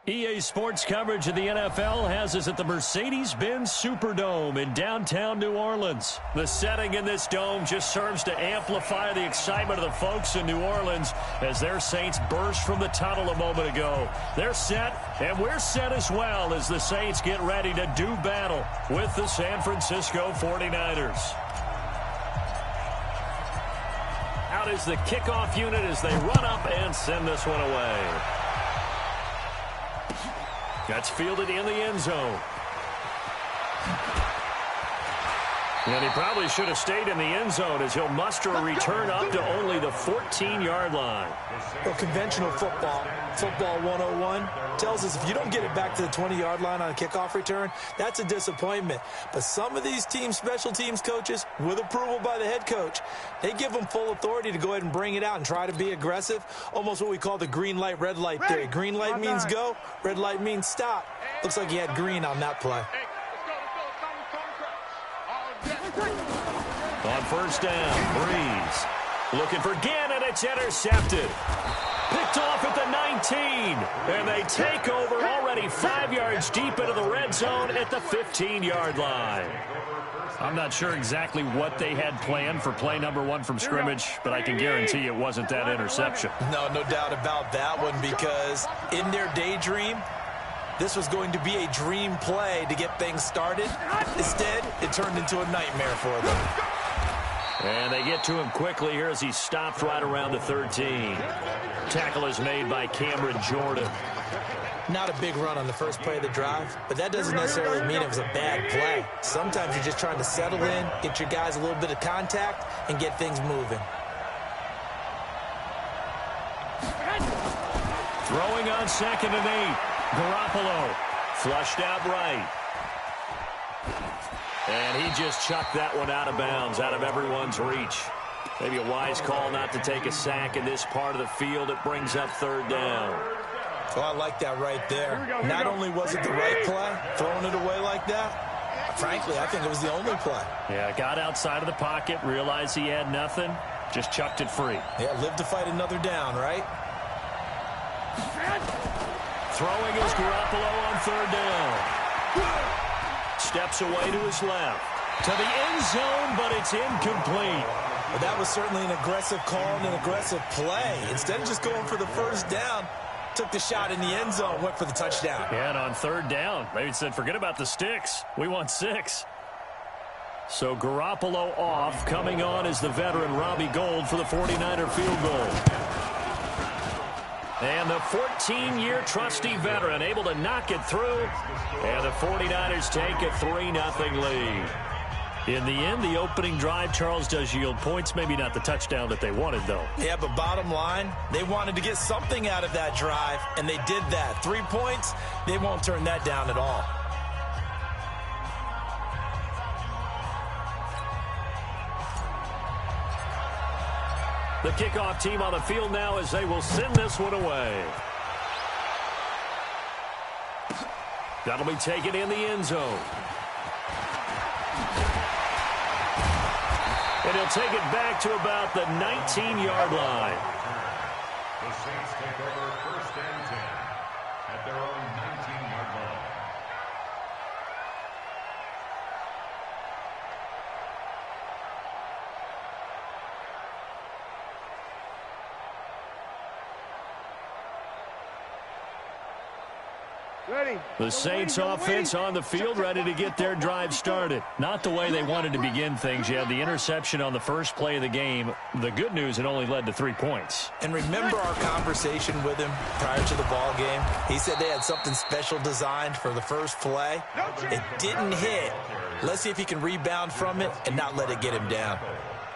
EA Sports coverage of the NFL has us at the Mercedes-Benz Superdome in downtown New Orleans. The setting in this dome just serves to amplify the excitement of the folks in New Orleans as their Saints burst from the tunnel a moment ago. They're set, and we're set as well as the Saints get ready to do battle with the San Francisco 49ers. Out is the kickoff unit as they run up and send this one away. That's fielded in the end zone. And he probably should have stayed in the end zone as he'll muster a return up to only the 14-yard line. Well, conventional football 101, tells us if you don't get it back to the 20-yard line on a kickoff return, that's a disappointment. But some of these special teams coaches, with approval by the head coach, they give them full authority to go ahead and bring it out and try to be aggressive, almost what we call the green light, red light theory. Green light means go, red light means stop. Looks like he had green on that play. On first down, Breeze looking for Gannon. It's intercepted. Picked off at the 19. And they take over already 5 yards deep into the red zone at the 15-yard line. I'm not sure exactly what they had planned for play number 1 from scrimmage, but I can guarantee it wasn't that interception. No doubt about that one, because in their daydream, this was going to be a dream play to get things started. Instead, it turned into a nightmare for them. And they get to him quickly here as he stopped right around the 13. Tackle is made by Cameron Jordan. Not a big run on the first play of the drive, but that doesn't necessarily mean it was a bad play. Sometimes you're just trying to settle in, get your guys a little bit of contact, and get things moving. Throwing on 2nd and 8. Garoppolo flushed out right. And he just chucked that one out of bounds, out of everyone's reach. Maybe a wise call not to take a sack in this part of the field. It brings up 3rd down. Oh, I like that right there. Not only was it the right play, throwing it away like that, frankly, I think it was the only play. Yeah, got outside of the pocket, realized he had nothing, just chucked it free. Yeah, live to fight another down, right? Throwing is Garoppolo on 3rd down. Steps away to his left. To the end zone, but it's incomplete. Well, that was certainly an aggressive call and an aggressive play. Instead of just going for the first down, took the shot in the end zone, went for the touchdown. Yeah, and on 3rd down, maybe said, forget about the sticks. We want 6. So Garoppolo off. Coming on is the veteran Robbie Gould for the 49er field goal. And the 14-year trusty veteran able to knock it through. And the 49ers take a 3-0 lead. In the end, the opening drive, Charles, does yield points. Maybe not the touchdown that they wanted, though. Yeah, but bottom line, they wanted to get something out of that drive, and they did that. 3 points, they won't turn that down at all. The kickoff team on the field now as they will send this one away. That'll be taken in the end zone. And he'll take it back to about the 19-yard line. The Saints take over 1st and 10 at their own 19-yard line. The Saints offense on the field ready to get their drive started. Not the way they wanted to begin things. You had the interception on the first play of the game. The good news, it only led to 3 points. And remember our conversation with him prior to the ball game? He said they had something special designed for the first play. It didn't hit. Let's see if he can rebound from it and not let it get him down.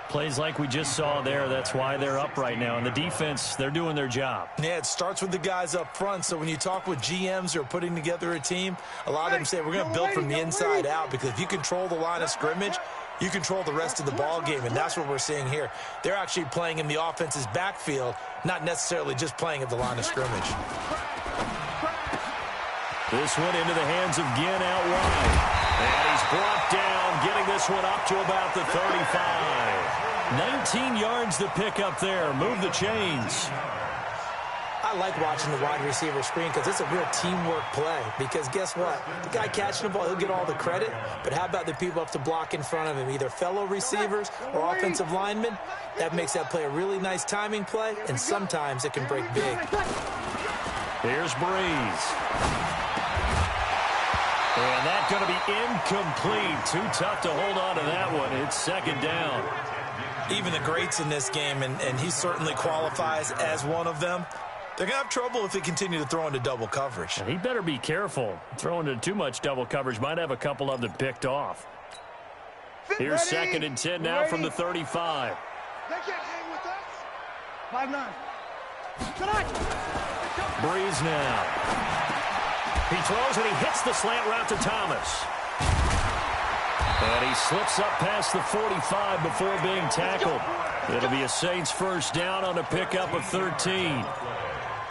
Plays like we just saw there, that's why they're up right now. And the defense, they're doing their job. Yeah, it starts with the guys up front. So when you talk with GMs who are putting together a team, a lot of them say we're going to build from the inside out, because if you control the line of scrimmage, you control the rest of the ball game, and that's what we're seeing here. They're actually playing in the offense's backfield, not necessarily just playing at the line of scrimmage. This one into the hands of Ginn out wide. And he's brought down, getting this one up to about the 35. 19 yards to pick up there. Move the chains. I I like watching the wide receiver screen because it's a real teamwork play. Because guess what? The guy catching the ball, he'll get all the credit. But how about the people up to block in front of him, either fellow receivers or offensive linemen? That makes that play a really nice timing play, and sometimes it can break big. Here's Breeze. And that's going to be incomplete. Too tough to hold on to that one. It's second down. Even the greats in this game, and he certainly qualifies as one of them, they're going to have trouble if they continue to throw into double coverage. And he better be careful. Throwing into too much double coverage might have a couple of them picked off. Here's second and 10 now from the 35. They can't hang with us. 5-9. Breeze now. He throws and he hits the slant route to Thomas. And he slips up past the 45 before being tackled. It'll be a Saints first down on a pickup of 13.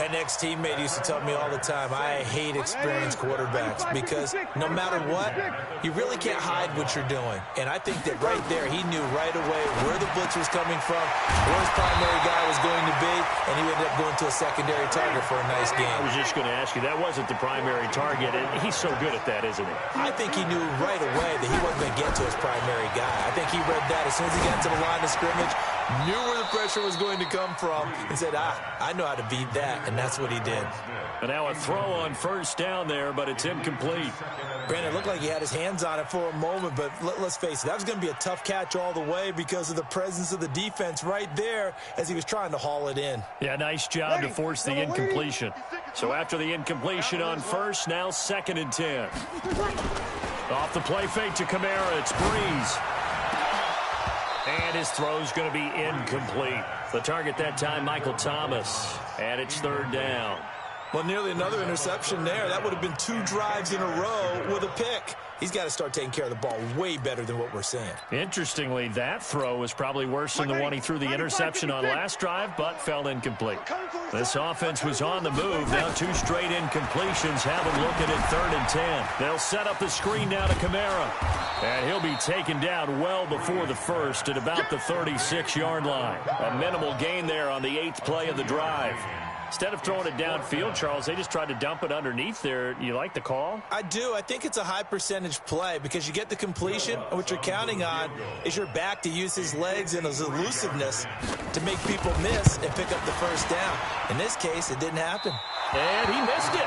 An ex-teammate used to tell me all the time, I hate experienced quarterbacks because no matter what, you really can't hide what you're doing. And I think that right there, he knew right away where the blitz was coming from, where his primary guy was going to be, and he ended up going to a secondary target for a nice game. I was just going to ask you, that wasn't the primary target, and he's so good at that, isn't he? I think he knew right away that he wasn't going to get to his primary guy. I think he read that as soon as he got to the line of scrimmage, knew where the pressure was going to come from, and said, I know how to beat that, and that's what he did. And now a throw on first down there, but it's incomplete. Brandon, it looked like he had his hands on it for a moment, but let's face it, that was going to be a tough catch all the way because of the presence of the defense right there as he was trying to haul it in. Yeah, nice job to force the incompletion. So after the incompletion on first, now second and 10. Off the play fake to Kamara, it's Breeze. And his throw's going to be incomplete. The target that time, Michael Thomas. And it's third down. Well, nearly another interception there. That would have been 2 drives in a row with a pick. He's got to start taking care of the ball way better than what we're seeing. Interestingly, that throw was probably worse than the one he threw the interception on last drive, but fell incomplete. This offense was on the move. Now 2 straight incompletions have him looking at third and 10. They'll set up the screen now to Kamara. And he'll be taken down well before the first at about the 36-yard line. A minimal gain there on the 8th play of the drive. Instead of throwing it downfield, Charles, they just tried to dump it underneath there. You like the call? I do. I think it's a high percentage play because you get the completion. And what you're counting on is your back to use his legs and his elusiveness to make people miss and pick up the first down. In this case, it didn't happen. And he missed it.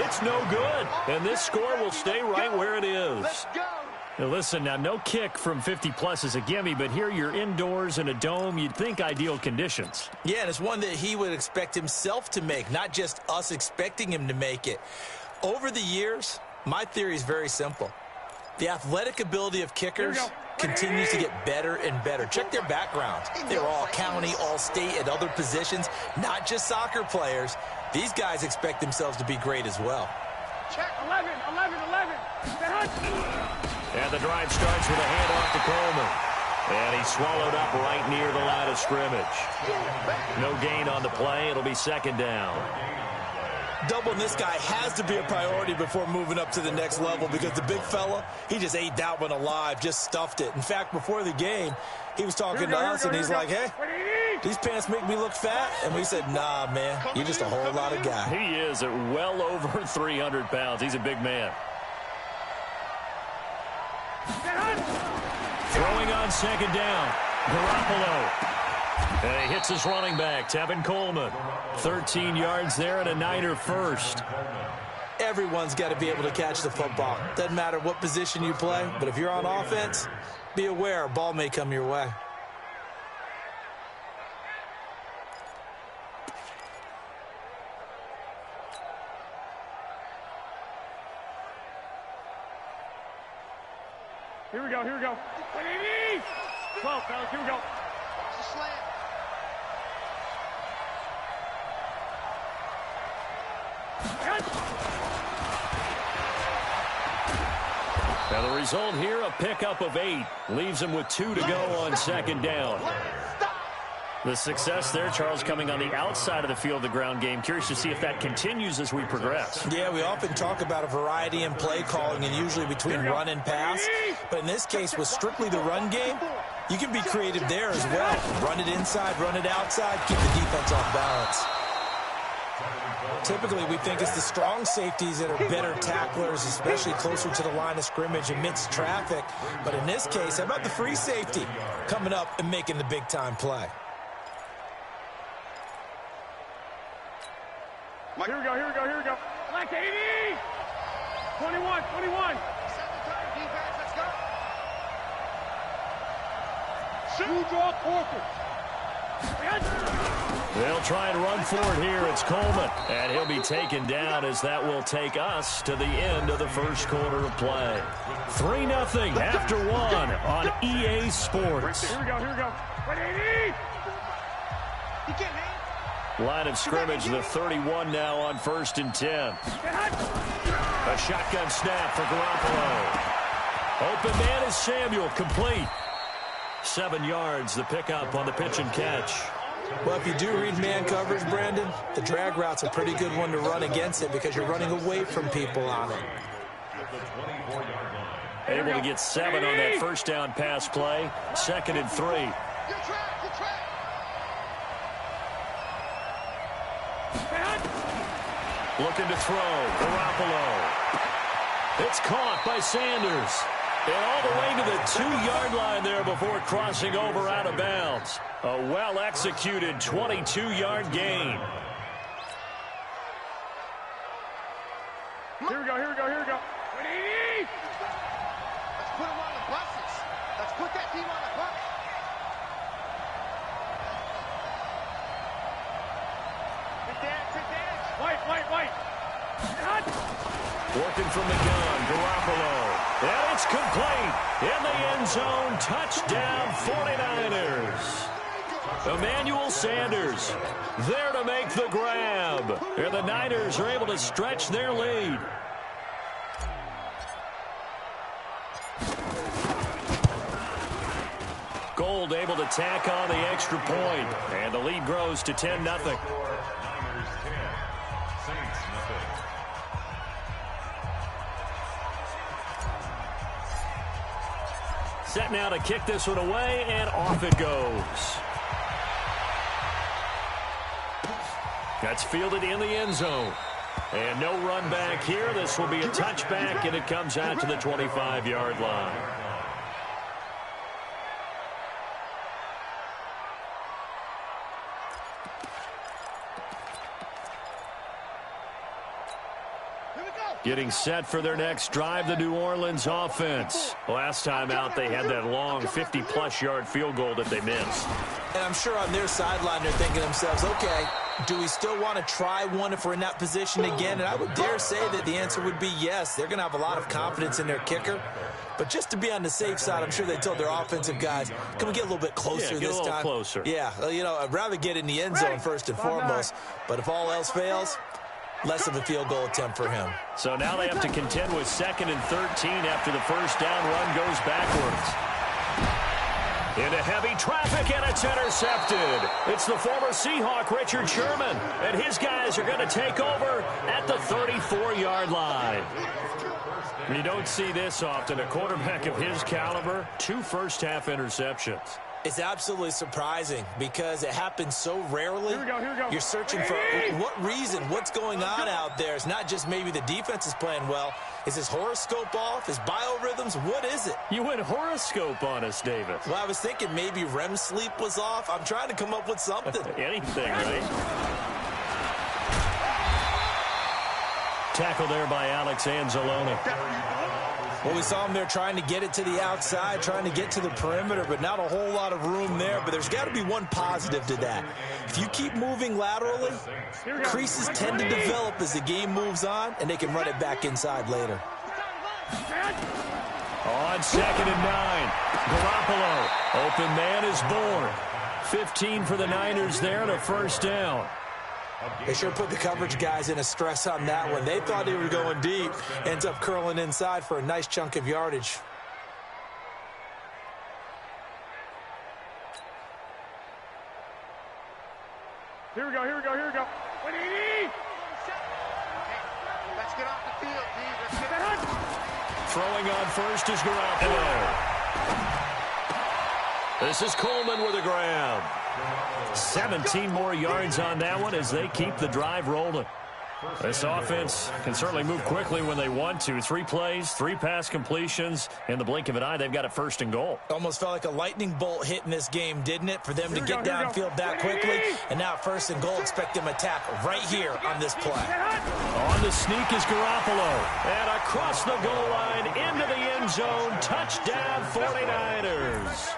It's no good. And this score will stay right where it is. Let's go. Now listen, now no kick from 50-plus is a gimme, but here you're indoors in a dome. You'd think ideal conditions. Yeah, and it's one that he would expect himself to make, not just us expecting him to make it. Over the years, my theory is very simple. The athletic ability of kickers continues to get better and better. Check their backgrounds. They're all county, all state, at other positions, not just soccer players. These guys expect themselves to be great as well. Check 11. And the drive starts with a handoff to Coleman. And he's swallowed up right near the line of scrimmage. No gain on the play. It'll be second down. Doubling this guy has to be a priority before moving up to the next level because the big fella, he just ate that one alive, just stuffed it. In fact, before the game, he was talking to us, and he's like, hey, these pants make me look fat. And we said, nah, man, you're just a whole lot of guy. He is at well over 300 pounds. He's a big man. Throwing on second down, Garoppolo. And he hits his running back, Tevin Coleman. 13 yards there and a Niner first. Everyone's got to be able to catch the football. Doesn't matter what position you play, but if you're on offense, be aware a ball may come your way. Here we go. 12, fellas, here we go. Now the result here, a pickup of 8. Leaves him with 2 to go on second down. The success there, Charles, coming on the outside of the field, the ground game. Curious to see if that continues as we progress. Yeah, we often talk about a variety in play calling and usually between run and pass. But in this case, with strictly the run game, you can be creative there as well. Run it inside, run it outside, keep the defense off balance. Typically, we think it's the strong safeties that are better tacklers, especially closer to the line of scrimmage amidst traffic. But in this case, how about the free safety coming up and making the big-time play? Here we go, here we go, here we go. Like 80! 21, 21. Let's go. Shoot, draw, corker. They'll try and run for it here. It's Coleman, and he'll be taken down as that will take us to the end of the first quarter of play. 3-0 after 1 on EA Sports. Here we go, here we go. 180! You can't hang. Line of scrimmage, the 31 now on 1st and 10. A shotgun snap for Garoppolo. Open man is Samuel, complete. 7 yards, the pickup on the pitch and catch. Well, if you do read man coverage, Brandon, the drag route's a pretty good one to run against it because you're running away from people on it. Able to get 7 on that first down pass play. 2nd and 3. Good track, good track. Looking to throw. Garoppolo. It's caught by Sanders. And all the way to the 2-yard line there before crossing over out of bounds. A well-executed 22-yard gain. Here we go, here we go, here we go. 180! Let's put them on the buses. Let's put that team on the bus. Good dance. White. Working from the gun, Garoppolo. And it's complete. In the end zone, touchdown 49ers. Emmanuel Sanders there to make the grab. And the Niners are able to stretch their lead. Gold able to tack on the extra point. And the lead grows to 10-0. Niners 10, Saints nothing. Set now to kick this one away, and off it goes. That's fielded in the end zone. And no run back here. This will be a touchback, and it comes out to the 25-yard line. Getting set for their next drive, the New Orleans offense. Last time out, they had that long 50-plus yard field goal that they missed. And I'm sure on their sideline, they're thinking to themselves, okay, do we still want to try one if we're in that position again? And I would dare say that the answer would be yes. They're going to have a lot of confidence in their kicker. But just to be on the safe side, I'm sure they told their offensive guys, can we get a little bit closer this time? Get a little closer. Yeah, you know, I'd rather get in the end zone first and foremost. But if all else fails, less of a field goal attempt for him. So now they have to contend with 2nd and 13 after the first down run goes backwards. Into heavy traffic, and it's intercepted. It's the former Seahawk, Richard Sherman, and his guys are going to take over at the 34-yard line. You don't see this often. A quarterback of his caliber, 2 first-half interceptions. It's absolutely surprising because it happens so rarely. Here we go. You're searching for what reason, what's going on out there. It's not just maybe the defense is playing well. Is his horoscope off? His biorhythms? What is it? You went horoscope on us, David. Well, I was thinking maybe REM sleep was off. I'm trying to come up with something. Anything, right? Tackle there by Alex Anzalone. Well, we saw him there trying to get it to the outside, trying to get to the perimeter, but not a whole lot of room there. But there's got to be one positive to that. If you keep moving laterally, creases tend to develop as the game moves on, and they can run it back inside later. On 2nd and 9, Garoppolo. Open man is born. 15 for the Niners there and a first down. They sure put the coverage guys in a stress on that one. They thought they were going deep. Ends up curling inside for a nice chunk of yardage. Here we go. 180! Let's get off the field, D. Let's get it. Throwing on first is Garoppolo. This is Coleman with a grab. 17 more yards on that one as they keep the drive rolling. This offense can certainly move quickly when they want to. 3 plays, 3 pass completions. In the blink of an eye, they've got it 1st and goal. Almost felt like a lightning bolt hit in this game, didn't it? For them to get downfield that quickly. And now 1st and goal, expect them to attack right here on this play. On the sneak is Garoppolo. And across the goal line into the end zone. Touchdown 49ers.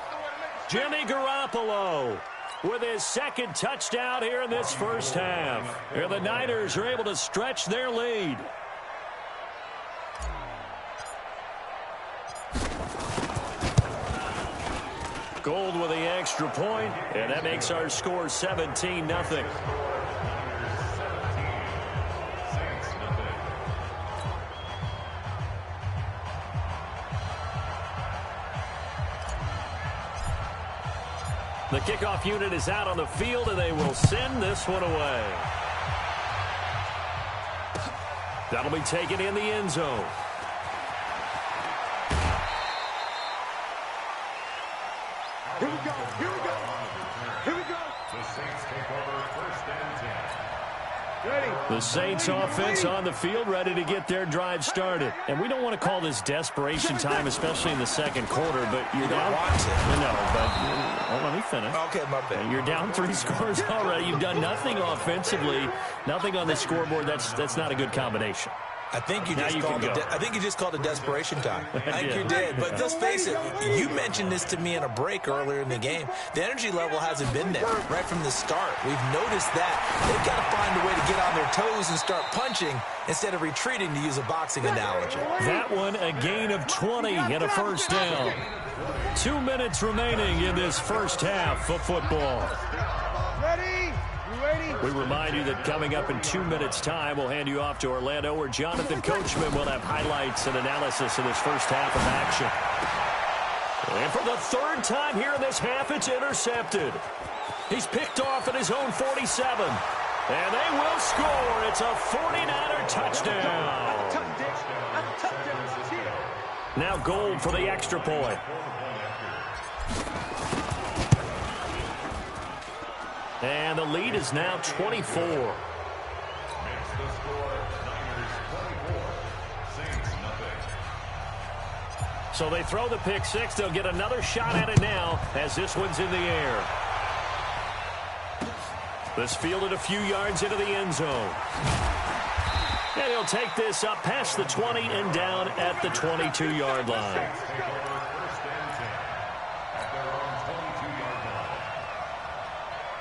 Jimmy Garoppolo with his 2nd touchdown here in this first half. And the Niners are able to stretch their lead. Gold with the extra point, and that makes our score 17-0. The kickoff unit is out on the field, and they will send this one away. That'll be taken in the end zone. Here we go. Here we go. Here we go. The Saints take over 1st and 10. Ready. The Saints offense on the field, ready to get their drive started. And we don't want to call this desperation time, especially in the 2nd quarter, but you're down. No, but let me finish. Okay, my bad. You're down 3 scores already. You've done nothing offensively, nothing on the scoreboard. That's not a good combination. I think you just called it desperation time. I think you did. did. But let's face it, you mentioned this to me in a break earlier in the game. The energy level hasn't been there right from the start. We've noticed that. They've got to find a way to get on their toes and start punching instead of retreating, to use a boxing analogy. That one, a gain of 20 and a 1st down. 2 minutes remaining in this first half of football. Ready. You ready? We remind you that coming up in 2 minutes' time, we'll hand you off to Orlando, where Jonathan Coachman will have highlights and analysis of this first half of action. And for the 3rd time here in this half, it's intercepted. He's picked off at his own 47. And they will score. It's a 49er touchdown. Now Gold for the extra point. And the lead is now 24. Makes the score Niners 24, Saints nothing. So they throw the pick 6. They'll get another shot at it now as this one's in the air. This fielded a few yards into the end zone. And he'll take this up past the 20 and down at the 22-yard line. Take over 1st and 10 at their own 22-yard line.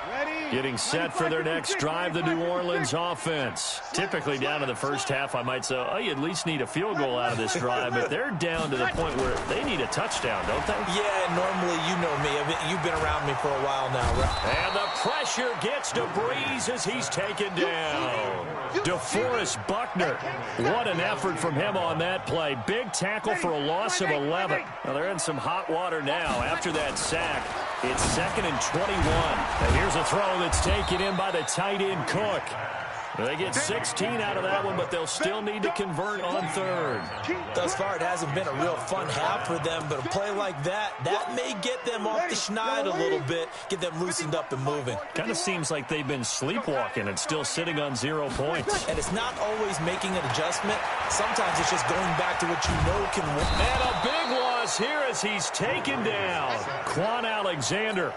Ready. Getting set for their next drive, the New Orleans offense. Typically down in the first half, I might say, oh, you at least need a field goal out of this drive, but they're down to the point where they need a touchdown, don't they? Yeah, normally, you know me. You've been around me for a while now, right? And the pressure gets to Breeze as he's taken down. DeForest Buckner. What an effort from him on that play. Big tackle for a loss of 11. Well, they're in some hot water now after that sack. It's 2nd and 21. And here's a throw that's taken in by the tight end Cook. They get 16 out of that one, but they'll still need to convert on 3rd. Thus far, it hasn't been a real fun half for them, but a play like that may get them off the schneid a little bit, get them loosened up and moving. Kind of seems like they've been sleepwalking and still sitting on 0 points. And it's not always making an adjustment. Sometimes it's just going back to what you know can work. And a big loss here as he's taken down. Quan Alexander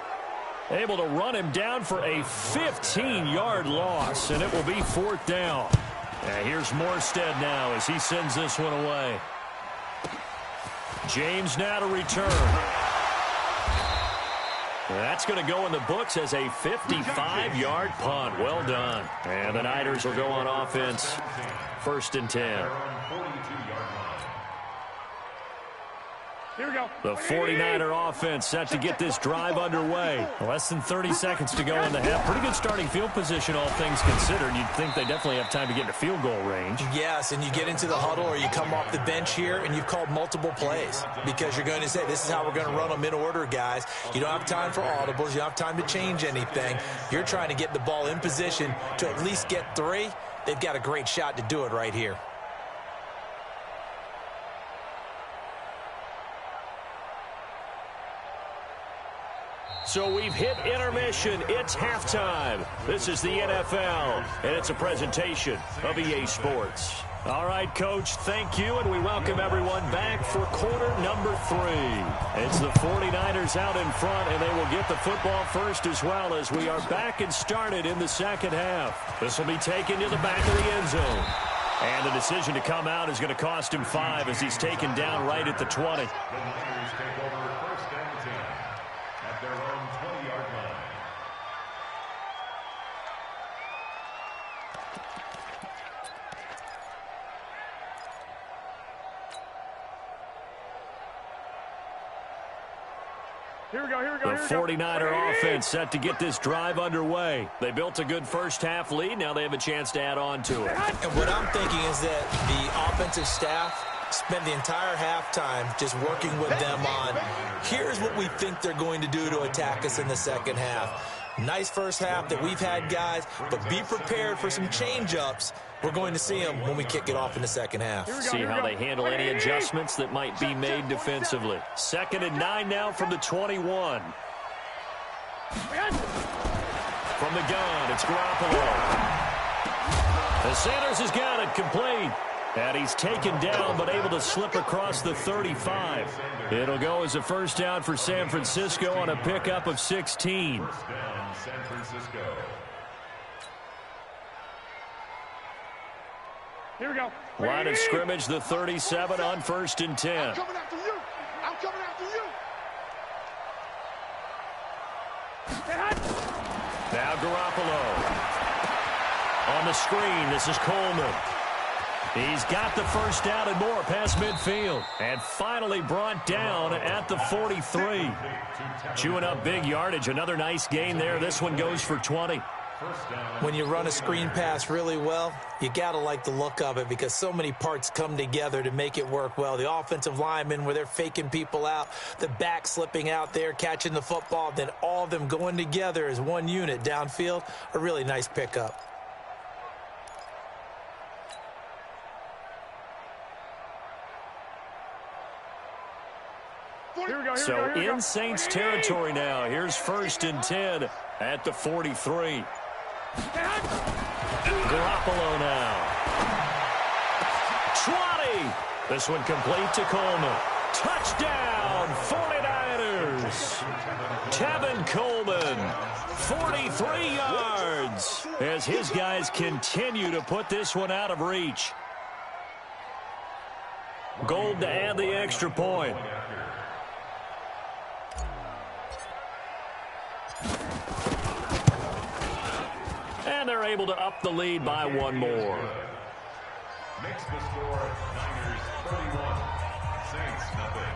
able to run him down for a 15-yard loss, and it will be 4th down. And here's Morstead now as he sends this one away. James now to return. That's going to go in the books as a 55-yard punt. Well done. And the Niners will go on offense. 1st and 10. Here we go. The 49er offense set to get this drive underway. Less than 30 seconds to go in the half. Pretty good starting field position, all things considered. You'd think they definitely have time to get into field goal range. Yes, and you get into the huddle or you come off the bench here and you've called multiple plays because you're going to say, this is how we're going to run them in order, guys. You don't have time for audibles. You don't have time to change anything. You're trying to get the ball in position to at least get 3. They've got a great shot to do it right here. So we've hit intermission. It's halftime. This is the NFL, and it's a presentation of EA Sports. All right, Coach, thank you, and we welcome everyone back for quarter number 3. It's the 49ers out in front, and they will get the football first as well as we are back and started in the second half. This will be taken to the back of the end zone. And the decision to come out is going to cost him 5 as he's taken down right at the 20. The Niners take over first and 10 at their own 20-yard line. Here we go, here we go, The 49er offense set to get this drive underway. They built a good first-half lead. Now they have a chance to add on to it. And what I'm thinking is that the offensive staff spent the entire halftime just working with them on, here's what we think they're going to do to attack us in the second half. Nice first half that we've had, guys, but be prepared for some change-ups. We're going to see them when we kick it off in the second half. See how they handle any adjustments that might be made defensively. 2nd and 9 now from the 21. From the gun, it's Garoppolo. The Sanders has got it complete. And he's taken down but able to slip across the 35. It'll go as a first down for San Francisco on a pickup of 16. First down, San Francisco. Here we go. Line of scrimmage, the 37 on 1st and 10. I'm coming after you. I'm coming after you. Now Garoppolo. On the screen, this is Coleman. He's got the first down and more past midfield. And finally brought down at the 43. Chewing up big yardage. Another nice gain there. This one goes for 20. When you run a screen pass really well, you got to like the look of it because so many parts come together to make it work well. The offensive linemen, where they're faking people out, the back slipping out there, catching the football, then all of them going together as one unit downfield, a really nice pickup. So in Saints territory now. Here's 1st and 10 at the 43. Garoppolo now. 20. This one complete to Coleman. Touchdown, 49ers. Tevin Coleman, 43 yards. As his guys continue to put this one out of reach. Gold to add the extra point. And they're able to up the lead by one more. Makes the score Niners 31, Saints nothing.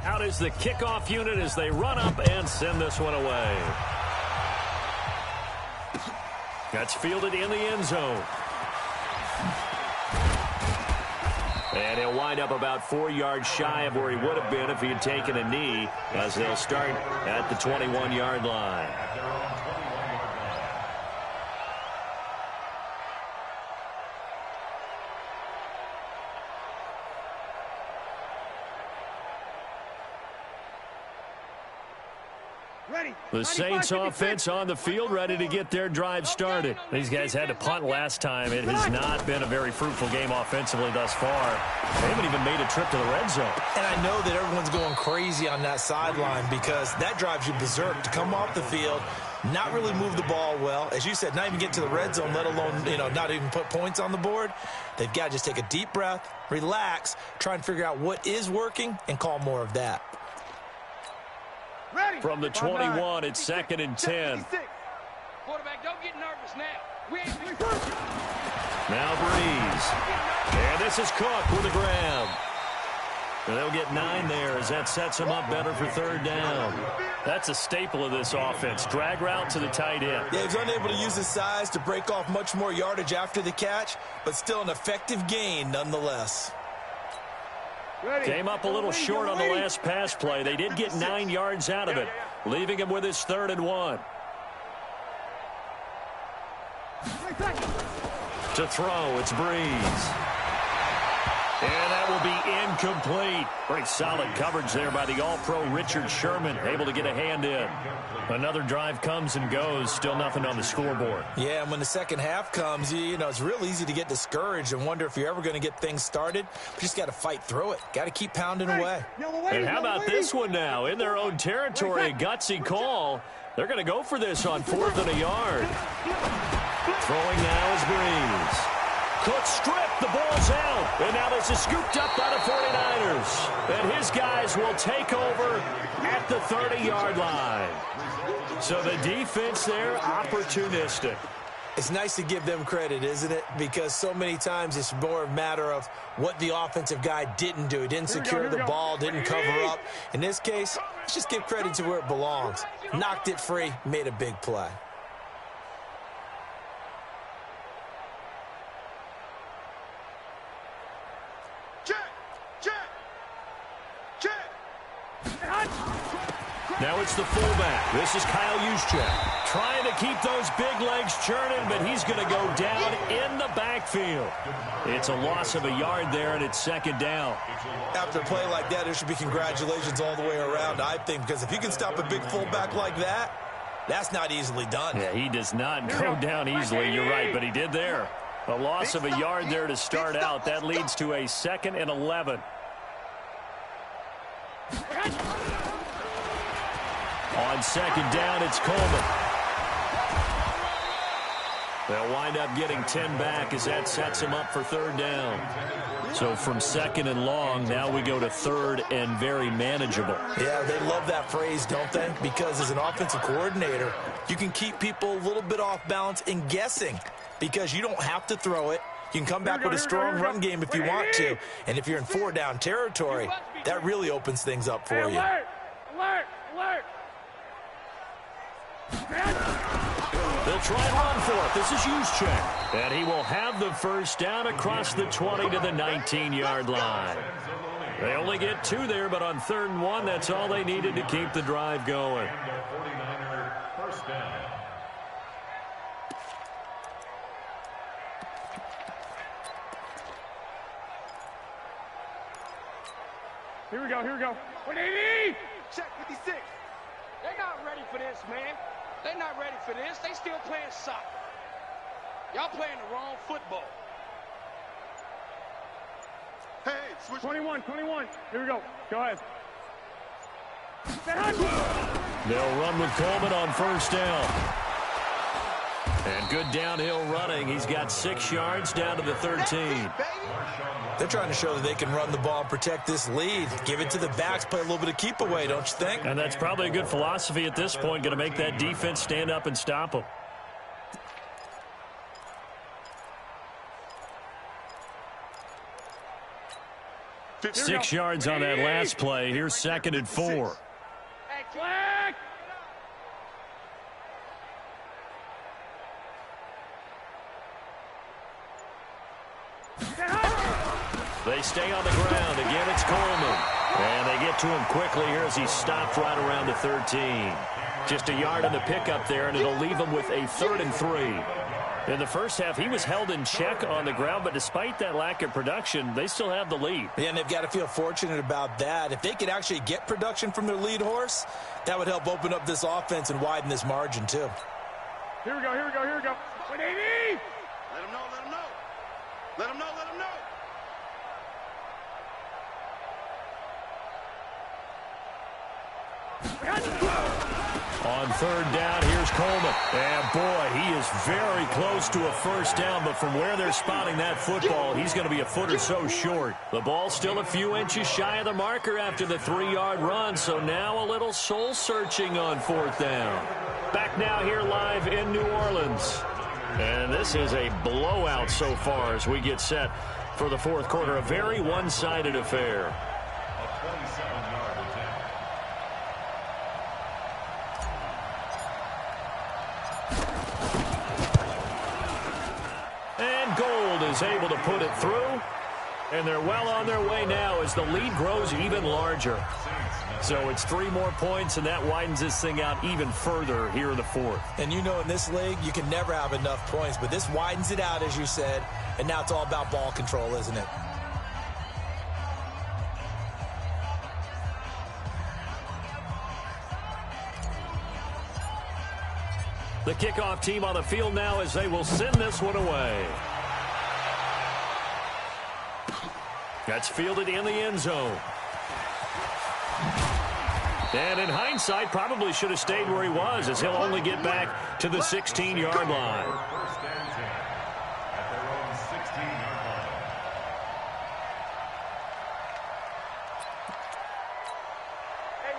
Out is the kickoff unit as they run up and send this one away. That's fielded in the end zone. And he'll wind up about 4 yards shy of where he would have been if he had taken a knee, as they'll start at the 21-yard line. The Saints offense on the field, ready to get their drive started. These guys had to punt last time. It has not been a very fruitful game offensively thus far. They haven't even made a trip to the red zone. And I know that everyone's going crazy on that sideline because that drives you berserk to come off the field, not really move the ball well. As you said, not even get to the red zone, let alone, not even put points on the board. They've got to just take a deep breath, relax, try and figure out what is working, and call more of that. From the 21, it's 2nd and 10. Quarterback, don't get nervous now. Now Breeze. And this is Cook with a grab. And they'll get 9 there as that sets them up better for 3rd down. That's a staple of this offense. Drag route to the tight end. Yeah, he's unable to use his size to break off much more yardage after the catch, but still an effective gain nonetheless. Came up a little short on the last pass play. They did get 9 yards out of it, leaving him with his 3rd and 1. To throw, it's Breeze. And that will be incomplete. Pretty solid coverage there by the All-Pro Richard Sherman, able to get a hand in. Another drive comes and goes, still nothing on the scoreboard. Yeah, and when the second half comes, you know, it's real easy to get discouraged and wonder if you're ever going to get things started. But you just got to fight through it. Got to keep pounding away. And how about this one now? In their own territory, a gutsy call. They're going to go for this on 4th and a yard. Throwing now is Breeze. Cook stripped, the ball's out. And now this is scooped up by the 49ers. And his guys will take over at the 30-yard line. So the defense there, opportunistic. It's nice to give them credit, isn't it? Because so many times it's more a matter of what the offensive guy didn't do. He didn't secure the ball, didn't cover up. In this case, let's just give credit to where it belongs. Knocked it free, made a big play. Now it's the fullback. This is Kyle Juszczyk. Trying to keep those big legs churning, but he's going to go down in the backfield. It's a loss of a yard there, and it's 2nd down. After a play like that, there should be congratulations all the way around, I think, because if you can stop a big fullback like that, that's not easily done. Yeah, he does not go down easily. You're right, but he did there. A loss of a yard there to start out. That leads to a 2nd and 11. On 2nd down, it's Coleman. They'll wind up getting 10 back as that sets him up for 3rd down. So from 2nd and long, now we go to 3rd and very manageable. Yeah, they love that phrase, don't they? Because as an offensive coordinator, you can keep people a little bit off balance and guessing because you don't have to throw it. You can come back with a strong run game if you want to. And if you're in 4-down territory, that really opens things up for you. Alert! Alert! Alert! They'll try and run for it. This is Juszczyk. And he will have the 1st down across the 20 to the 19-yard line. They only get 2 there, but on 3rd and 1, that's all they needed to keep the drive going. Here we go, here we go. 180! Check 56. They're not ready for this, man. They're not ready for this. They still playing soccer. Y'all playing the wrong football. Hey, switch. 21. Here we go. Go ahead. They'll run with Coleman on 1st down. And good downhill running. He's got 6 yards down to the 13. They're trying to show that they can run the ball and protect this lead. Give it to the backs, play a little bit of keep away, don't you think? And that's probably a good philosophy at this point. Going to make that defense stand up and stop them. Six yards on that last play. Here's 2nd and 4. Hey, flag! They stay on the ground. Again, it's Coleman. And they get to him quickly here as he stopped right around the 13. Just a yard on the pickup there, and it'll leave him with a 3rd and 3. In the first half, he was held in check on the ground, but despite that lack of production, they still have the lead. Yeah, and they've got to feel fortunate about that. If they could actually get production from their lead horse, that would help open up this offense and widen this margin, too. Here we go, here we go, here we go. 180! Let him know, let him know. Let him know, let him know. On 3rd down, here's Coleman. And, boy, he is very close to a 1st down, but from where they're spotting that football, he's going to be a foot or so short. The ball's still a few inches shy of the marker after the 3-yard run, so now a little soul-searching on 4th down. Back now here live in New Orleans. And this is a blowout so far as we get set for the 4th quarter. A very one-sided affair. And Gold is able to put it through. And they're well on their way now as the lead grows even larger. So it's 3 more points, and that widens this thing out even further here in the fourth. And you know in this league, you can never have enough points, but this widens it out, as you said, and now it's all about ball control, isn't it? The kickoff team on the field now as they will send this one away. That's fielded in the end zone. And in hindsight, probably should have stayed where he was, as he'll only get back to the 16-yard line. First and 10 at their own 16-yard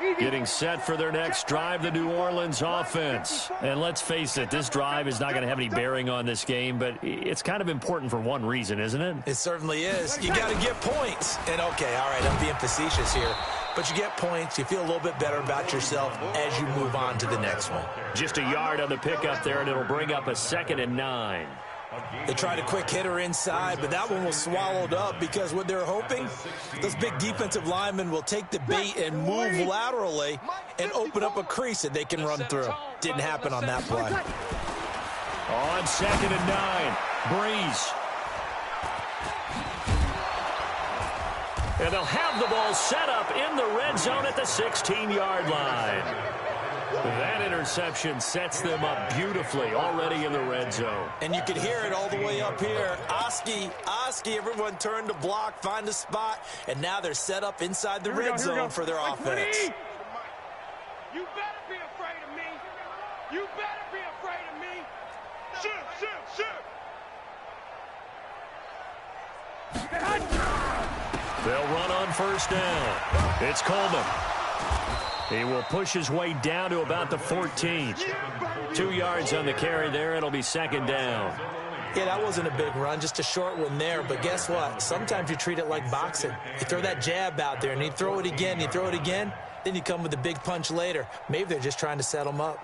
line. Getting set for their next drive, the New Orleans offense. And let's face it, this drive is not going to have any bearing on this game, but it's kind of important for one reason, isn't it? It certainly is. You got to get points. And, okay, all right, I'm being facetious here. But you get points, you feel a little bit better about yourself as you move on to the next one. Just a yard on the pickup there, and it'll bring up a 2nd and 9. They tried a quick hitter inside, but that one was swallowed up because what they're hoping, those big defensive linemen will take the bait and move laterally and open up a crease that they can run through. Didn't happen on that play. On 2nd and 9, Breeze. And they'll have the ball set up in the red zone at the 16-yard line. That interception sets them up beautifully already in the red zone. And you can hear it all the way up here. Oski, everyone turned to block, find a spot, and now they're set up inside the red zone for their offense. You better be afraid of me. You better be afraid of me. Shoot. They'll run on first down. It's Coleman. He will push his way down to about the 14. 2 yards on the carry there. It'll be 2nd down. Yeah, that wasn't a big run, just a short one there. But guess what? Sometimes you treat it like boxing. You throw that jab out there, and you throw it again, then you come with a big punch later. Maybe they're just trying to set them up.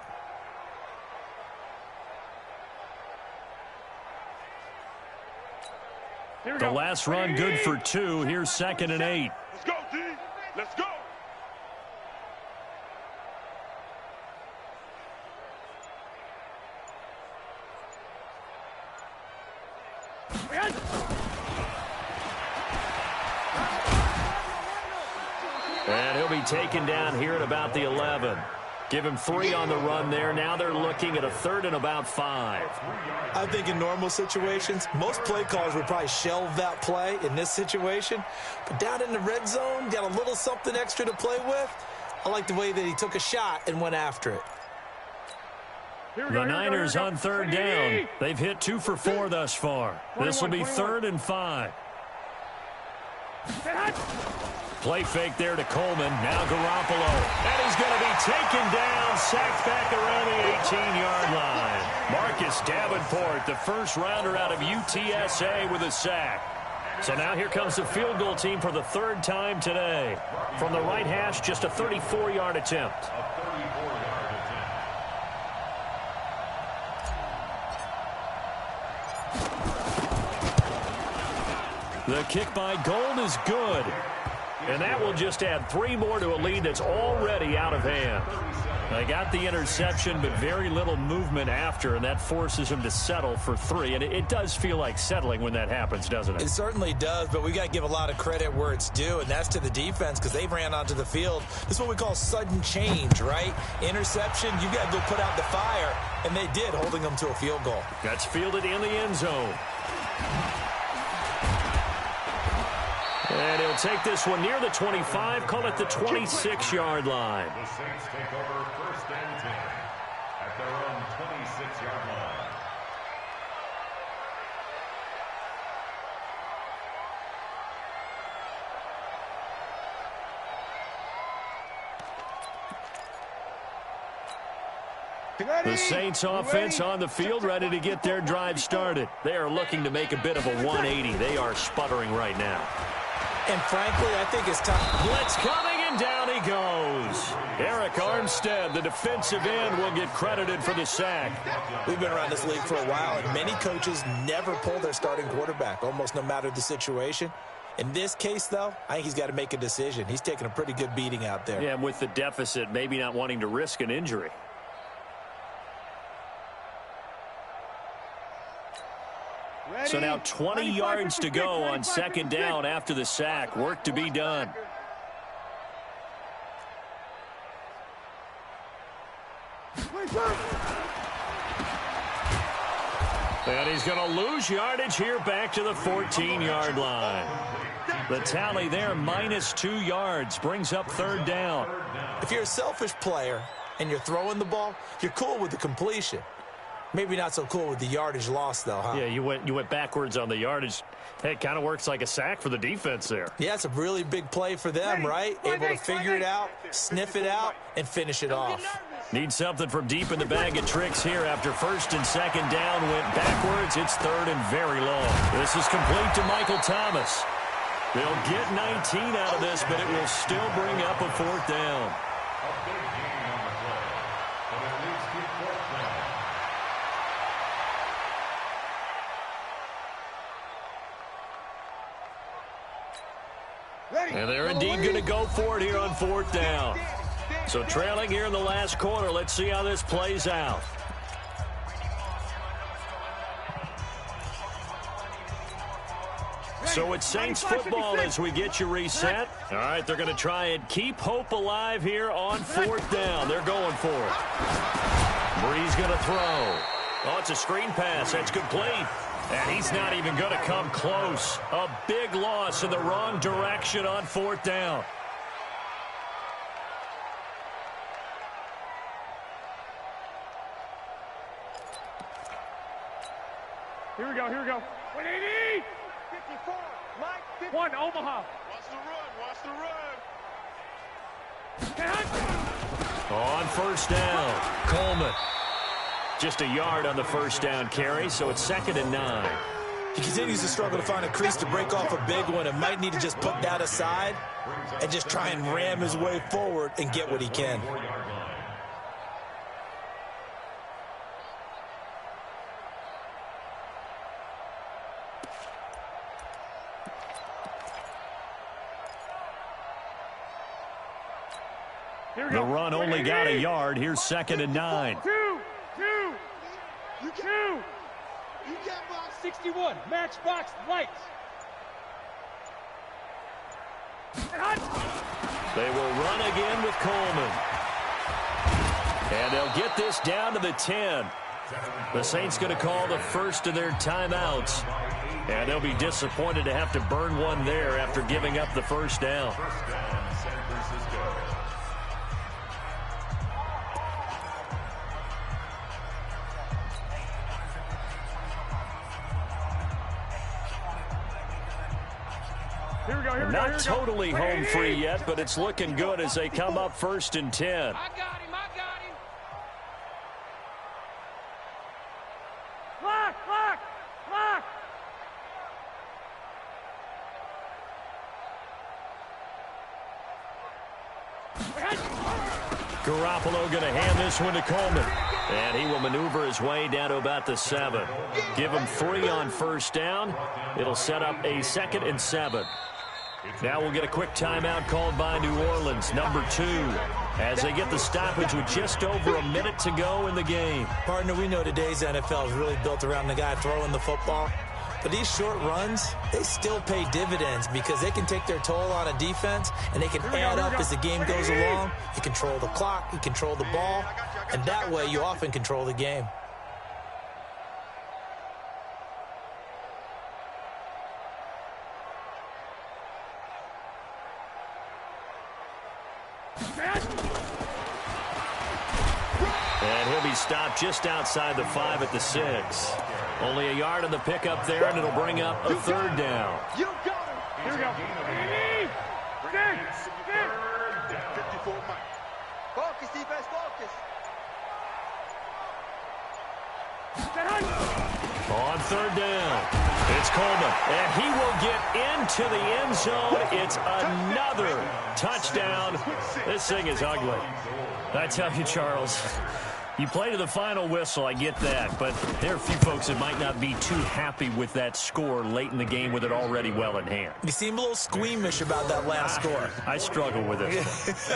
The last run good for 2. Here's 2nd and 8. Let's go, D. Let's go. And he'll be taken down here at about the 11. Give him 3 on the run there. Now they're looking at a 3rd and about 5. I think in normal situations, most play callers would probably shelve that play in this situation. But down in the red zone, got a little something extra to play with. I like the way that he took a shot and went after it. The Niners on 3rd down. They've hit 2 for 4 thus far. This will be 3rd and 5. Play fake there to Coleman. Now Garoppolo. And he's going to be taken down, sacked back around the 18-yard line. Marcus Davenport, the first rounder out of UTSA with a sack. So now here comes the field goal team for the 3rd time today. From the right hash, just a 34-yard attempt. The kick by Gold is good. And that will just add 3 more to a lead that's already out of hand. They got the interception, but very little movement after, and that forces him to settle for 3. And it does feel like settling when that happens, doesn't it? It certainly does, but we got to give a lot of credit where it's due, and that's to the defense because they ran onto the field. This is what we call sudden change, right? Interception, you got to go put out the fire, and they did, holding them to a field goal. That's fielded in the end zone. And he'll take this one near the 25, call it the 26-yard line. The Saints take over 1st and 10 at their own 26-yard line. The Saints offense on the field, ready to get their drive started. They are looking to make a bit of a 180. They are sputtering right now. And frankly, I think it's time. Blitz coming, and down he goes. Eric Armstead, the defensive end, will get credited for the sack. We've been around this league for a while, and many coaches never pull their starting quarterback, almost no matter the situation. In this case, though, I think he's got to make a decision. He's taking a pretty good beating out there. Yeah, and with the deficit, maybe not wanting to risk an injury. So now 20 yards to go on second down after the sack. Work to be done. And he's going to lose yardage here back to the 14-yard line. The tally there, -2 yards, brings up third down. If you're a selfish player and you're throwing the ball, you're cool with the completion. Maybe not so cool with the yardage loss, though, huh? Yeah, you went backwards on the yardage. Hey, it kind of works like a sack for the defense there. Yeah, it's a really big play for them, right? Able to figure it out, sniff it out, and finish it off. Need something from deep in the bag of tricks here after first and second down went backwards. It's third and very long. This is complete to Michael Thomas. They'll get 19 out of this, but it will still bring up a fourth down. A big gain on the play, but it leads to fourth down. And they're indeed going to go for it here on fourth down. So trailing here in the last quarter. Let's see how this plays out. So it's Saints football as we get you reset. All right, they're going to try and keep hope alive here on fourth down. They're going for it. Bree's going to throw. Oh, it's a screen pass. That's complete. And he's not even going to come close. A big loss in the wrong direction on fourth down. Here we go, here we go. 180! 54, Mike, 50. One, Omaha. Watch the run. On first down, Coleman. Just a yard on the first down carry, so it's 2nd and 9. He continues to struggle to find a crease to break off a big one and might need to just put that aside and just try and ram his way forward and get what he can. The run only got a yard. Here's 2nd and 9. Two. You get box 61. Matchbox lights. They will run again with Coleman. And they'll get this down to the 10. The Saints going to call the first of their timeouts. And they'll be disappointed to have to burn one there after giving up the first down. Not totally home free yet, but it's looking good as they come up 1st and 10. I got him. Lock. Garoppolo going to hand this one to Coleman. And he will maneuver his way down to about the 7. Give him 3 on first down. It'll set up a 2nd and 7. Now we'll get a quick timeout called by New Orleans, number 2, as they get the stoppage with just over a minute to go in the game. Partner, we know today's NFL is really built around the guy throwing the football. But these short runs, they still pay dividends because they can take their toll on a defense and they can add up as the game goes along. You control the clock, you control the ball, and that way you often control the game. And he'll be stopped just outside the 5 at the 6. Only a yard on the pickup there, and it'll bring up a third down. You got him. Here we go. 54, Mike. Focus, defense, focus. On third down, it's Coleman, and he will get into the end zone. It's another touchdown. This thing is ugly. I tell you, Charles, You play to the final whistle, I get that, but there are a few folks that might not be too happy with that score late in the game with it already well in hand. You seem a little squeamish about that last score. I struggle with it.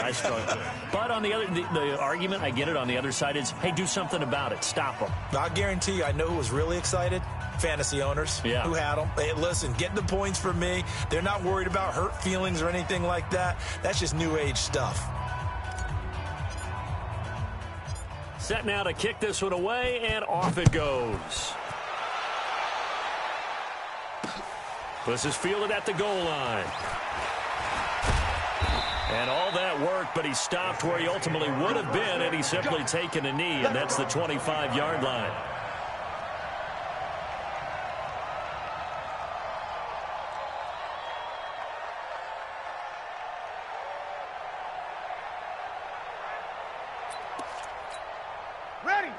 I struggle. But on the other, the argument, I get it, on the other side is, hey, do something about it. Stop them. I guarantee you, I know who was really excited. Fantasy owners who had them. Hey, listen, get the points for me. They're not worried about hurt feelings or anything like that. That's just new age stuff. Set now to kick this one away, and off it goes. This is fielded at the goal line. And all that work, but he stopped where he ultimately would have been had he simply taken a knee, and that's the 25-yard line.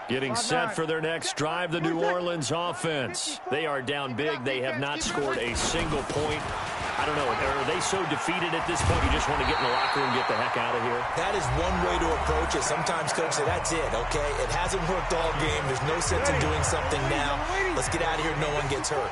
Getting set for their next drive, the New Orleans offense. They are down big. They have not scored a single point. I don't know. Are they so defeated at this point you just want to get in the locker room and get the heck out of here? That is one way to approach it. Sometimes coaches say, that's it, okay? It hasn't worked all game. There's no sense in doing something now. Let's get out of here. No one gets hurt.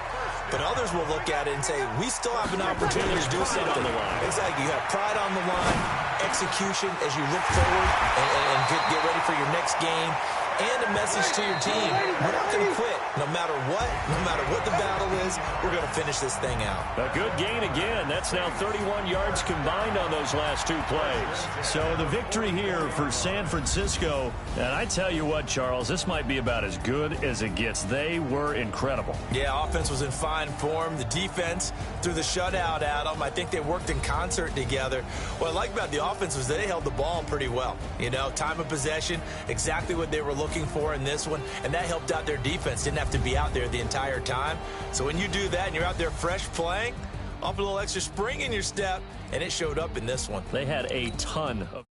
But others will look at it and say, we still have an opportunity to do something. Exactly. You have pride on the line, execution as you look forward and get ready for your next game. And a message to your team. We're not going to quit. No matter what the battle is, we're going to finish this thing out. A good gain again. That's now 31 yards combined on those last two plays. So the victory here for San Francisco. And I tell you what, Charles, this might be about as good as it gets. They were incredible. Yeah, offense was in fine form. The defense threw the shutout at them. I think they worked in concert together. What I like about the offense was they held the ball pretty well. You know, time of possession, exactly what they were looking for in this one, and that helped out their defense. Didn't have to be out there the entire time. So when you do that and you're out there fresh playing, off a little extra spring in your step, and it showed up in this one. They had a ton of